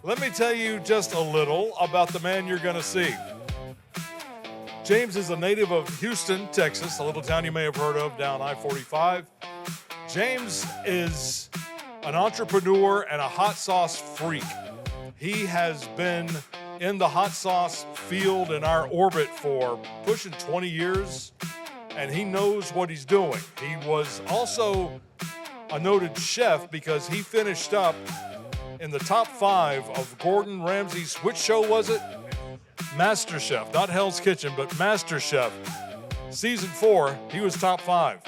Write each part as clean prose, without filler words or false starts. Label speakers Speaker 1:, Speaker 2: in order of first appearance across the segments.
Speaker 1: Let me tell you just a little about the man you're going to see. James is a native of Houston, Texas, a little town you may have heard of down I-45. James is an entrepreneur and a hot sauce freak. He has been in the hot sauce field in our orbit for pushing 20 years, and he knows what he's doing. He was also a noted chef because he finished up in the top 5 of Gordon Ramsay's, which show was it? MasterChef, not Hell's Kitchen, but MasterChef. Season 4, he was top 5.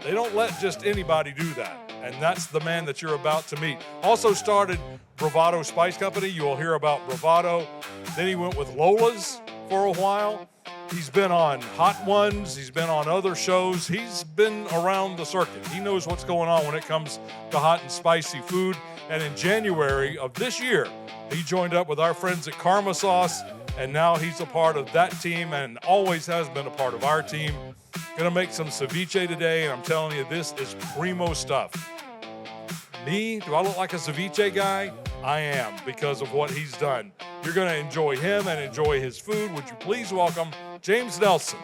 Speaker 1: They don't let just anybody do that, and that's the man that you're about to meet. Also started Bravado Spice Company. You will hear about Bravado. Then he went with Lola's for a while. He's been on Hot Ones. He's been on other shows. He's been around the circuit. He knows what's going on when it comes to hot and spicy food. And in January of this year, he joined up with our friends at Karma Sauce, and now he's a part of that team and always has been a part of our team. Gonna make some ceviche today, and I'm telling you, this is primo stuff. Me, do I look like a ceviche guy? I am, because of what he's done. You're gonna enjoy him and enjoy his food. Would you please welcome James Nelson.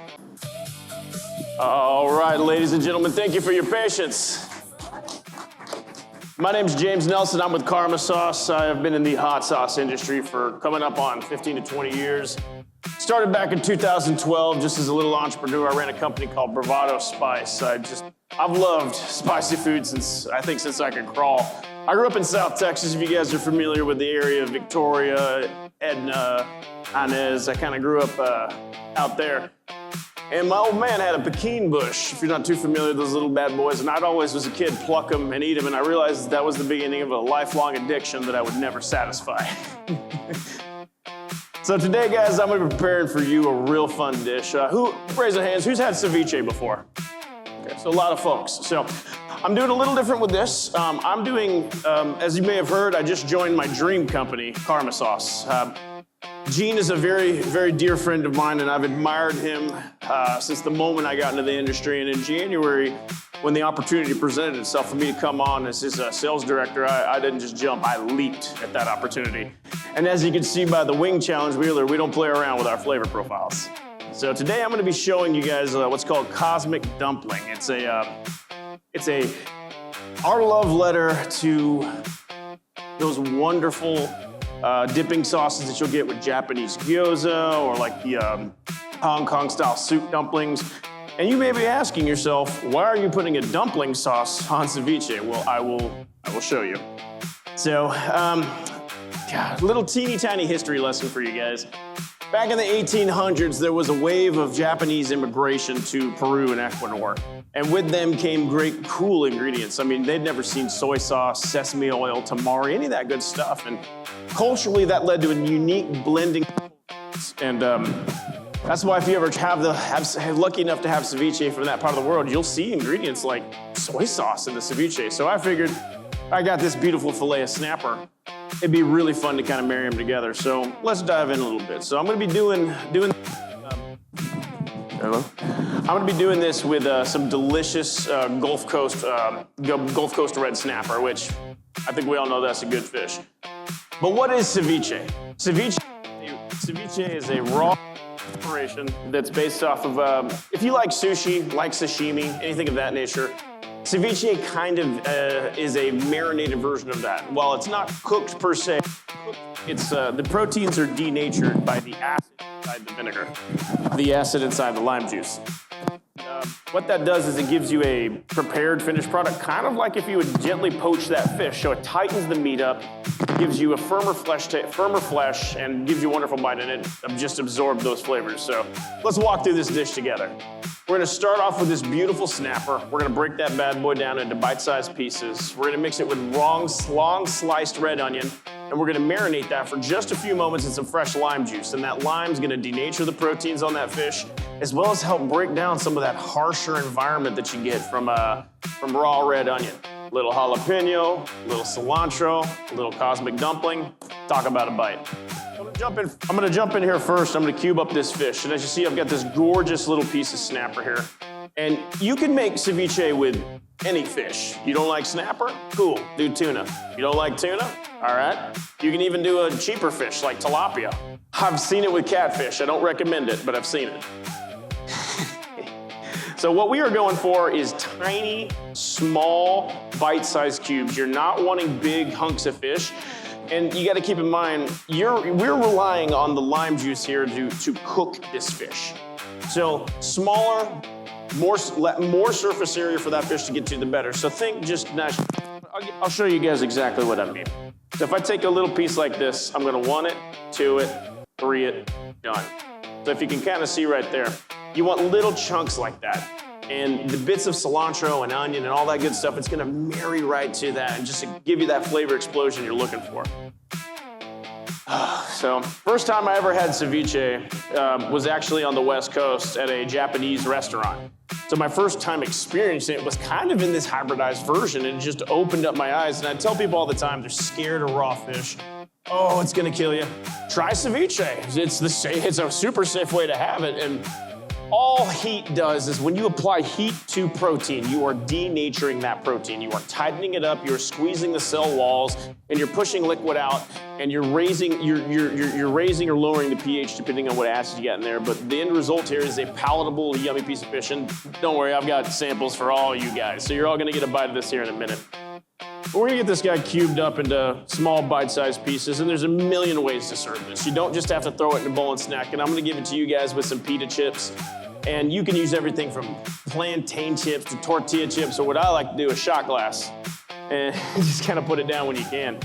Speaker 2: All right, ladies and gentlemen, thank you for your patience. My name's James Nelson. I'm with Karma Sauce. I have been in the hot sauce industry for coming up on 15 to 20 years. Started back in 2012 just as a little entrepreneur. I ran a company called Bravado Spice. I've loved spicy food since I could crawl. I grew up in South Texas, if you guys are familiar with the area of Victoria, Edna, Inez. I kind of grew up out there. And my old man had a pekin bush, if you're not too familiar with those little bad boys, and I'd always, as a kid, pluck them and eat them, and I realized that was the beginning of a lifelong addiction that I would never satisfy. So today, guys, I'm gonna be preparing for you a real fun dish. Raise their hands, who's had ceviche before? Okay, so a lot of folks. So I'm doing a little different with this. I'm doing, as you may have heard, I just joined my dream company, Karma Sauce. Gene is a very, very dear friend of mine, and I've admired him since the moment I got into the industry. And in January, when the opportunity presented itself for me to come on as his sales director, I didn't just jump, I leaped at that opportunity. And as you can see by the wing challenge wheeler, we don't play around with our flavor profiles. So today I'm gonna be showing you guys what's called cosmic dumpling. It's our love letter to those wonderful dipping sauces that you'll get with Japanese gyoza or like the Hong Kong style soup dumplings. And you may be asking yourself, why are you putting a dumpling sauce on ceviche? Well, I will show you. So, little teeny tiny history lesson for you guys. Back in the 1800s, there was a wave of Japanese immigration to Peru and Ecuador. And with them came great cool ingredients. I mean, they'd never seen soy sauce, sesame oil, tamari, any of that good stuff. And culturally, that led to a unique blending. And that's why if you ever lucky enough to have ceviche from that part of the world, you'll see ingredients like soy sauce in the ceviche. So I figured I got this beautiful fillet of snapper. It'd be really fun to kind of marry them together. So let's dive in a little bit. So I'm gonna be doing this with some delicious Gulf Coast red snapper, which I think we all know that's a good fish. But what is ceviche? Ceviche is a raw preparation that's based off of, if you like sushi, like sashimi, anything of that nature, ceviche kind of is a marinated version of that. While it's not cooked per se, it's the proteins are denatured by the acid inside the vinegar, the acid inside the lime juice. What that does is it gives you a prepared finished product, kind of like if you would gently poach that fish. So it tightens the meat up, gives you a firmer flesh, and gives you a wonderful bite in it. Just absorb those flavors. So let's walk through this dish together. We're gonna start off with this beautiful snapper. We're gonna break that bad boy down into bite-sized pieces. We're gonna mix it with long sliced red onion, and we're gonna marinate that for just a few moments in some fresh lime juice. And that lime's gonna denature the proteins on that fish, as well as help break down some of that harsher environment that you get from raw red onion. A little jalapeno, a little cilantro, a little cosmic dumpling. Talk about a bite. I'm gonna jump in here first. I'm gonna cube up this fish. And as you see, I've got this gorgeous little piece of snapper here. And you can make ceviche with any fish. You don't like snapper? Cool, do tuna. You don't like tuna? All right. You can even do a cheaper fish like tilapia. I've seen it with catfish. I don't recommend it, but I've seen it. So what we are going for is tiny, small, bite-sized cubes. You're not wanting big hunks of fish. And you gotta keep in mind, we're relying on the lime juice here to cook this fish. So smaller, more surface area for that fish to get to, the better. So think just, I'll show you guys exactly what I mean. So if I take a little piece like this, I'm gonna 1 it, 2 it, 3 it, done. So if you can kind of see right there, you want little chunks like that. And the bits of cilantro and onion and all that good stuff, it's gonna marry right to that and just give you that flavor explosion you're looking for. So, first time I ever had ceviche was actually on the West Coast at a Japanese restaurant. So my first time experiencing it was kind of in this hybridized version, and it just opened up my eyes. And I tell people all the time, they're scared of raw fish. Oh, it's gonna kill you. Try ceviche. It's a super safe way to have it. And all heat does is when you apply heat to protein, you are denaturing that protein. You are tightening it up, you're squeezing the cell walls, and you're pushing liquid out, and you're raising or lowering the pH depending on what acid you got in there. But the end result here is a palatable, yummy piece of fish. And don't worry, I've got samples for all you guys. So you're all gonna get a bite of this here in a minute. We're gonna get this guy cubed up into small bite-sized pieces, and there's a million ways to serve this. You don't just have to throw it in a bowl and snack, and I'm gonna give it to you guys with some pita chips. And you can use everything from plantain chips to tortilla chips, or what I like to do, a shot glass. And just kind of put it down when you can.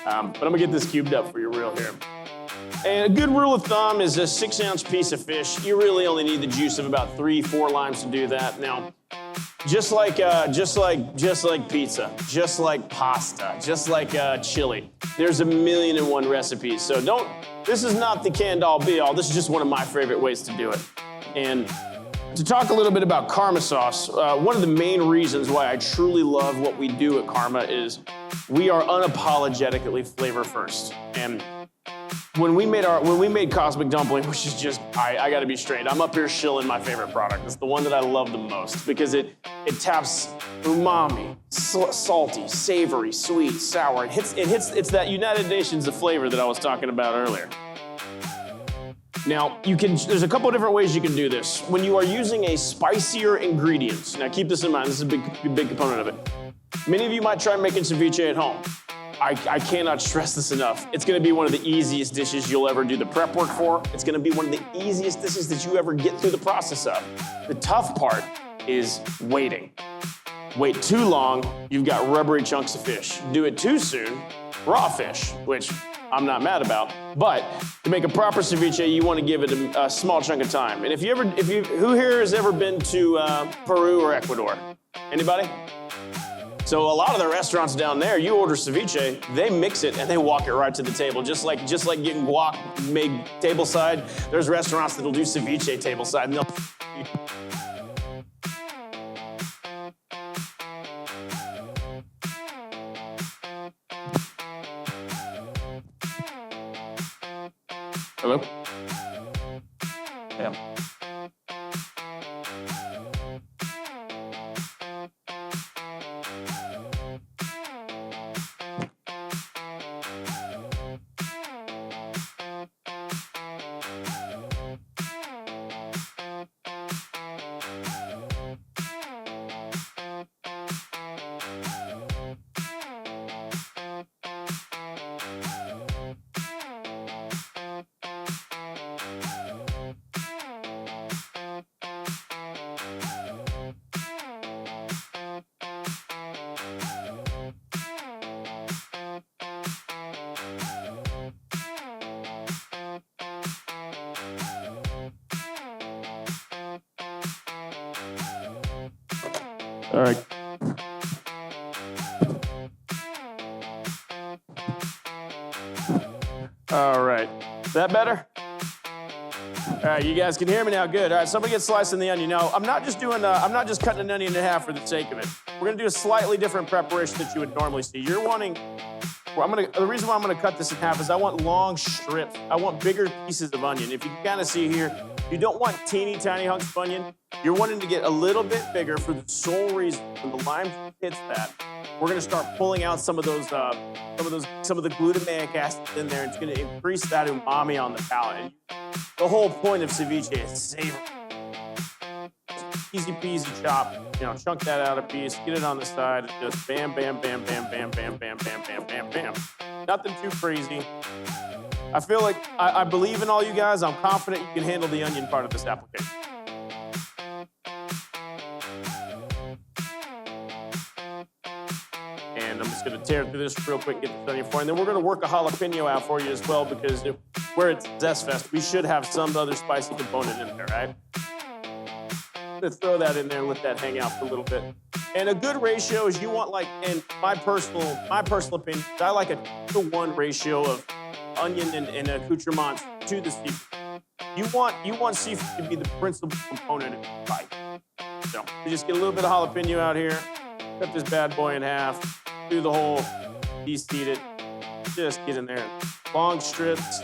Speaker 2: But I'm gonna get this cubed up for you real here. And a good rule of thumb is a 6-ounce piece of fish. You really only need the juice of about 3-4 limes to do that. Now, just like pizza, just like pasta, just like chili, there's a million and one recipes. So this is not the can-all be-all. This is just one of my favorite ways to do it. And to talk a little bit about Karma sauce, one of the main reasons why I truly love what we do at Karma is we are unapologetically flavor first. And when we made Cosmic Dumpling, which is just, I gotta be straight, I'm up here shilling my favorite product. It's the one that I love the most because it taps umami, salty, savory, sweet, sour. It's that United Nations of flavor that I was talking about earlier. Now, there's a couple of different ways you can do this. When you are using a spicier ingredient, now keep this in mind, this is a big component of it. Many of you might try making ceviche at home. I cannot stress this enough. It's gonna be one of the easiest dishes you'll ever do the prep work for. It's gonna be one of the easiest dishes that you ever get through the process of. The tough part is waiting. Wait too long, you've got rubbery chunks of fish. Do it too soon, raw fish, which I'm not mad about. But to make a proper ceviche, you want to give it a small chunk of time. And who here has ever been to Peru or Ecuador? Anybody? So a lot of the restaurants down there, you order ceviche, they mix it and they walk it right to the table. Just like getting guac made tableside, there's restaurants that'll do ceviche tableside and they'll Hello? Yeah. All right. All right. Is that better? All right, you guys can hear me now. Good. All right, somebody get slicing the onion. Now, I'm not just cutting an onion in half for the sake of it. We're gonna do a slightly different preparation that you would normally see. The reason why I'm gonna cut this in half is I want long strips. I want bigger pieces of onion. If you can kind of see here, You don't want teeny tiny hunks of onion. You're wanting to get a little bit bigger for the sole reason when the lime hits that, we're gonna start pulling out some of the glutamic acid in there. It's gonna increase that umami on the palate. And the whole point of ceviche is savor. Easy peasy chop, chunk that out a piece, get it on the side, and just bam, bam, bam, bam, bam, bam, bam, bam, bam, bam, bam. Nothing too crazy. I feel like I believe in all you guys. I'm confident you can handle the onion part of this application. And I'm just gonna tear through this real quick, get this onion for you. And then we're gonna work a jalapeno out for you as well, because where it's Zest Fest, we should have some other spicy component in there, right? To throw that in there and let that hang out for a little bit. And a good ratio is you want, like, in my personal opinion, I like a 2-to-1 ratio of onion and accoutrements to the seafood. You want seafood to be the principal component of your bite. So we just get a little bit of jalapeno out here, cut this bad boy in half, do the whole de-seed it, just get in there. Long strips,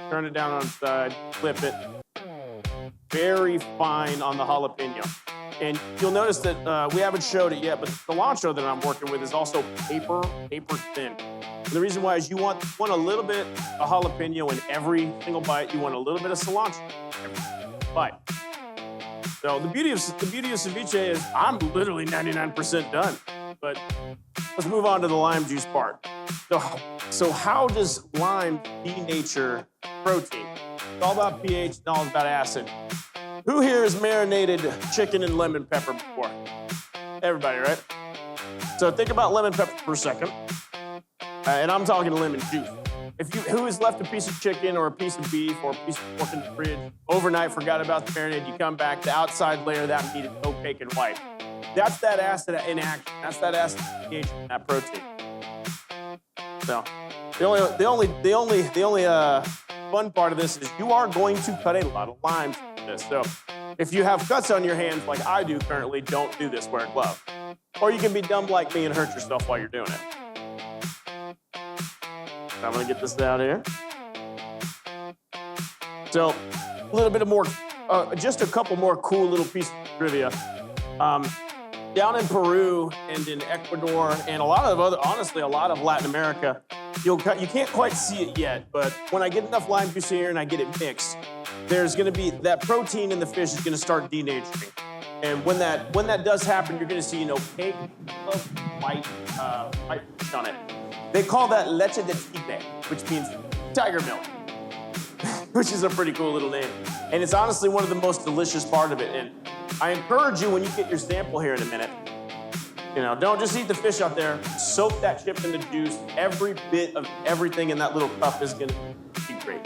Speaker 2: turn it down on its side, flip it. Very fine on the jalapeno. And you'll notice that we haven't showed it yet, but the cilantro that I'm working with is also paper thin. And the reason why is you want a little bit of jalapeno in every single bite. You want a little bit of cilantro in every bite. So the beauty of ceviche is I'm literally 99% done. But let's move on to the lime juice part. So how does lime denature protein? It's all about pH, it's all about acid. Who here has marinated chicken in lemon pepper before? Everybody, right? So think about lemon pepper for a second. And I'm talking lemon juice. Who has left a piece of chicken or a piece of beef or a piece of pork in the fridge overnight, forgot about the marinade, you come back, the outside layer of that meat is opaque and white. That's that acid in action. That's that acid in that protein. So the only fun part of this is you are going to cut a lot of lime through this. So if you have cuts on your hands like I do currently, don't do this, wear a glove. Or you can be dumb like me and hurt yourself while you're doing it. So I'm gonna get this out here. So a little bit of more, just a couple more cool little pieces of trivia. Down in Peru and in Ecuador and a lot of Latin America, you can't quite see it yet, but when I get enough lime juice here and I get it mixed, there's gonna be, that protein in the fish is gonna start denaturing. And when that does happen, you're gonna see an opaque, white fish on it. They call that leche de tigre, which means tiger milk, which is a pretty cool little name. And it's honestly one of the most delicious part of it. And I encourage you, when you get your sample here in a minute, don't just eat the fish out there. Soak that chip in the juice. Every bit of everything in that little cup is gonna be great.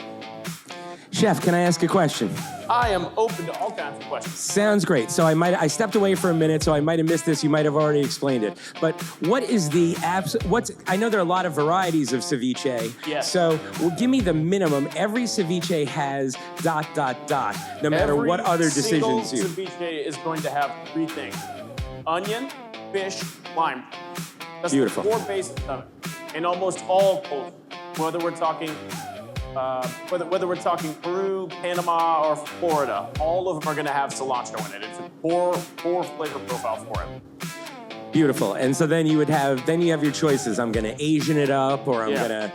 Speaker 3: Chef, can I ask a question?
Speaker 2: I am open to all kinds of questions.
Speaker 3: Sounds great. So I stepped away for a minute, so I might have missed this. You might have already explained it. But what is I know there are a lot of varieties of ceviche.
Speaker 2: Yes.
Speaker 3: So give me the minimum. Every ceviche has ... no matter what other decisions you.
Speaker 2: Every ceviche is going to have 3 things: onion, fish, lime. That's
Speaker 3: Beautiful.
Speaker 2: The 4 bases of it. And almost all cultures, whether we're talking Peru, Panama, or Florida, all of them are going to have cilantro in it. It's a core flavor profile for it.
Speaker 3: Beautiful. And so then you have your choices. I'm going to Asian it up, or I'm going to.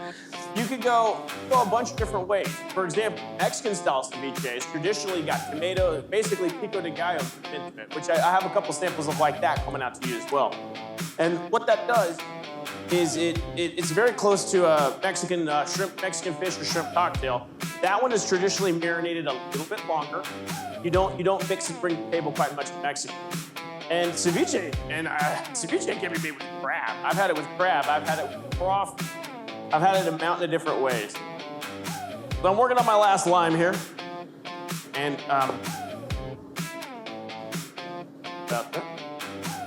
Speaker 2: You could go a bunch of different ways. For example, Mexican style ceviche has traditionally got tomato, basically pico de gallo into it, which I have a couple samples of like that coming out to you as well. And what that does is it's very close to a Mexican fish or shrimp cocktail. That one is traditionally marinated a little bit longer. You don't mix and bring to the table quite much in Mexico. And ceviche can be made with crab. I've had it with crab. I've had it with crawfish. I've had it a mountain of different ways. So I'm working on my last lime here, and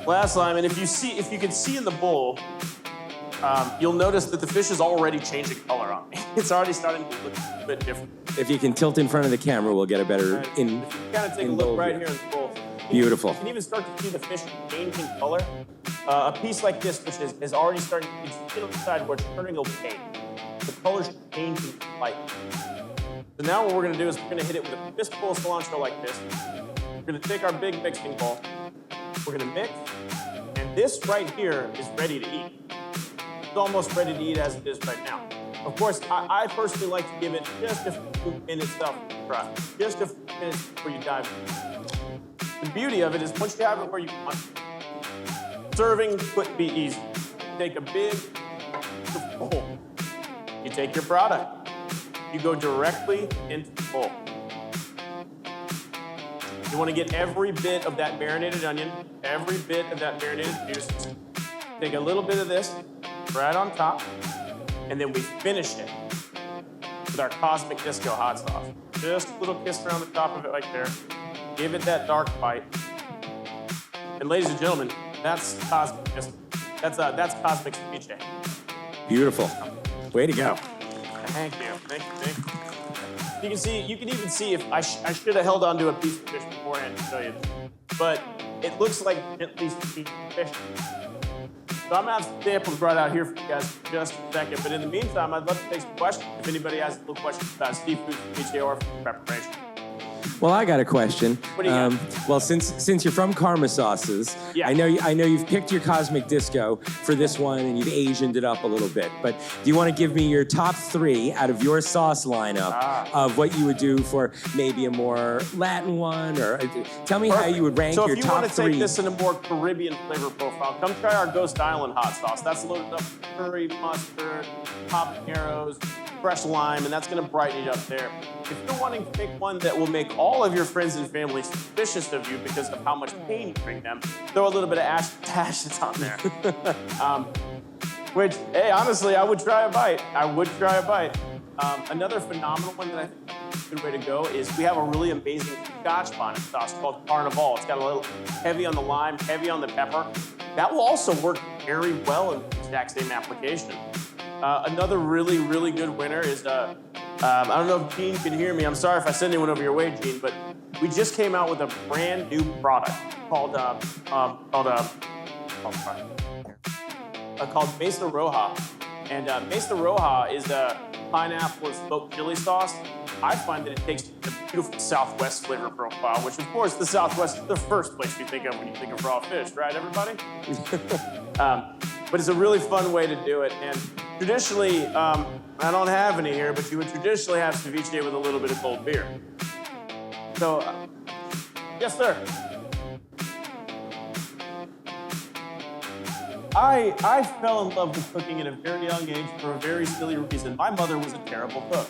Speaker 2: last lime. And if you can see in the bowl. You'll notice that the fish is already changing color on me. It's already starting to look a bit different.
Speaker 3: If you can tilt in front of the camera, we'll get a better
Speaker 2: If you kind of take a look right here in the bowl.
Speaker 3: Beautiful.
Speaker 2: You can even start to see the fish changing color. A piece like this, which is already starting, it's on the side where it's turning opaque. The color's changing slightly. So now what we're gonna do is we're gonna hit it with a fistful of cilantro like this. We're gonna take our big mixing bowl. We're gonna mix, and this right here is ready to eat. It's almost ready to eat as it is right now. Of course, I personally like to give it just a few minutes to try. Just a few minutes before you dive in. The beauty of it is once you have it where you want it, serving could be easy. Take a big bowl. You take your product. You go directly into the bowl. You want to get every bit of that marinated onion, every bit of that marinated juice. Take a little bit of this right on top, and then we finish it with our Cosmic Disco hot sauce. Just a little kiss around the top of it right there. Give it that dark bite. And ladies and gentlemen, that's Cosmic Disco. That's Cosmic Ceviche.
Speaker 3: Beautiful. Way to go.
Speaker 2: Thank you. You can see, you can even see if I should have held on to a piece of fish beforehand to show you, but it looks like gently steamed fish. So I'm gonna have some samples brought out here for you guys in just a second, but in the meantime, I'd love to take some questions if anybody has little questions about seafood, ceviche, or food preparation.
Speaker 3: Well, I got a question.
Speaker 2: What do you got?
Speaker 3: Well, since you're from Karma Sauces,
Speaker 2: Yeah.
Speaker 3: I know you've picked your Cosmic Disco for this one and you've Asianed it up a little bit. But do you want to give me your top 3 out of your sauce lineup of what you would do for maybe a more Latin one, or tell me how you would rank
Speaker 2: so
Speaker 3: your top 3.
Speaker 2: So if you want to take this in a more Caribbean flavor profile, come try our Ghost Island hot sauce. That's loaded up with curry, mustard, habaneros, fresh lime, and that's going to brighten it up there. If you're wanting to make one that will make all of your friends and family suspicious of you because of how much pain you bring them, throw a little bit of ashes on there. Which, hey, honestly, I would try a bite. Another phenomenal one that I think is a good way to go is we have a really amazing Scotch bonnet sauce called Carnival. It's got a little heavy on the lime, heavy on the pepper. That will also work very well in the exact same application. Another really, really good winner is, I don't know if Gene can hear me. I'm sorry if I send anyone over your way, Gene, but we just came out with a brand new product called Mesa Roja. And Mesa Roja is a pineapple and smoked chili sauce. I find that it takes a beautiful Southwest flavor profile, which of course the Southwest is the first place you think of when you think of raw fish, right, everybody? But it's a really fun way to do it. And traditionally, I don't have any here, but you would traditionally have ceviche with a little bit of cold beer. So, yes, sir. I fell in love with cooking at a very young age for a very silly reason. My mother was a terrible cook.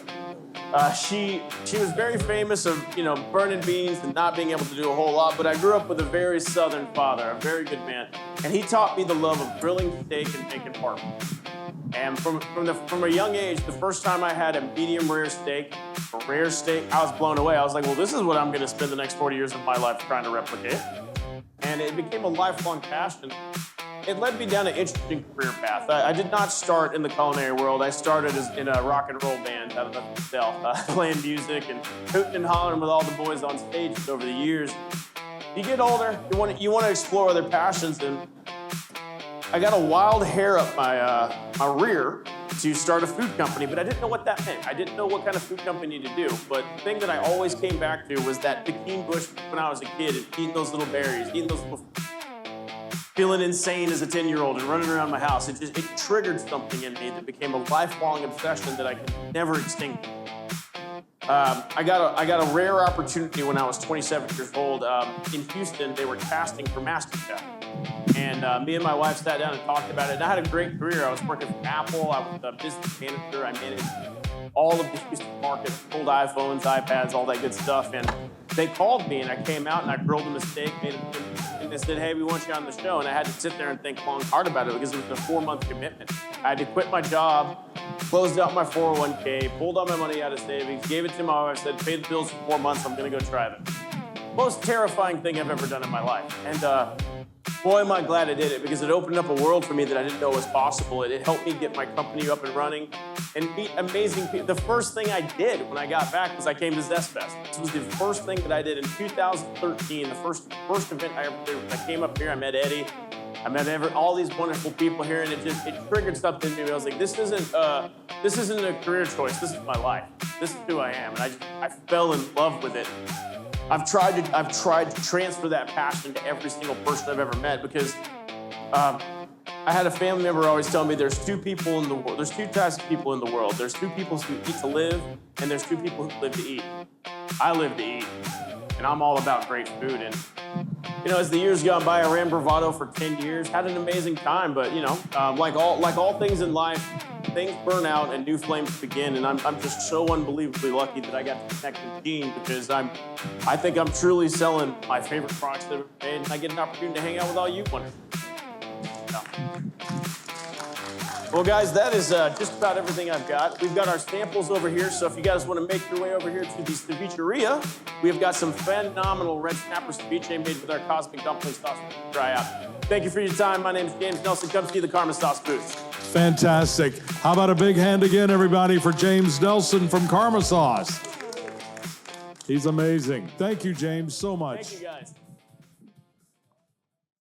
Speaker 2: She was very famous of, burning beans and not being able to do a whole lot, but I grew up with a very Southern father, a very good man, and he taught me the love of grilling steak and making barbecue. And from a young age, the first time I had a medium rare steak, I was blown away. I was like, well, this is what I'm gonna spend the next 40 years of my life trying to replicate. And it became a lifelong passion. It led me down an interesting career path. I did not start in the culinary world. I started in a rock and roll band out of the hotel, playing music and hooting and hollering with all the boys on stage over the years. You get older, you want to explore other passions, and I got a wild hair up my rear to start a food company, but I didn't know what that meant. I didn't know what kind of food company to do, but the thing that I always came back to was that pecan bush when I was a kid, and eating those little berries, eating those little... feeling insane as a 10-year-old and running around my house. It triggered something in me that became a lifelong obsession that I could never extinguish. I got a rare opportunity when I was 27 years old. In Houston, they were casting for MasterChef. And me and my wife sat down and talked about it. And I had a great career. I was working for Apple. I was a business manager. I managed all of the Houston market, sold iPhones, iPads, all that good stuff. And they called me, and I came out and I grilled them a steak, and they said, hey, we want you on the show. And I had to sit there and think long, hard about it because it was a 4-month commitment. I had to quit my job, closed out my 401k, pulled all my money out of savings, gave it to my wife, said, pay the bills for 4 months, I'm gonna go try it. Most terrifying thing I've ever done in my life. And boy, am I glad I did it, because it opened up a world for me that I didn't know was possible. It helped me get my company up and running and meet amazing people. The first thing I did when I got back was I came to Zest Fest. This was the first thing that I did in 2013, the first event I ever did. I came up here, I met Eddie, I met all these wonderful people here, and it triggered something in me. I was like, this isn't a career choice, this is my life. this is who I am, and I fell in love with it. I've tried to transfer that passion to every single person I've ever met because I had a family member always tell me there's two people in the world. There's two types of people in the world. There's two people who eat to live, and there's two people who live to eat. I live to eat, and I'm all about great food. And you know, as the years gone by, I ran Bravado for 10 years, had an amazing time. But you know, like all things in life, things burn out and new flames begin. And I'm just so unbelievably lucky that I got to connect with Gene because I think I'm truly selling my favorite products that I've ever made, and I get an opportunity to hang out with all you wonderful. Well, guys, that is just about everything I've got. We've got our samples over here, so if you guys want to make your way over here to the cevicheria, we've got some phenomenal red snapper ceviche made with our cosmic dumpling sauce to try out. Thank you for your time. My name is James Nelson. Come see the Karma Sauce booth.
Speaker 1: Fantastic. How about a big hand again, everybody, for James Nelson from Karma Sauce. He's amazing. Thank you, James, so much.
Speaker 2: Thank you, guys.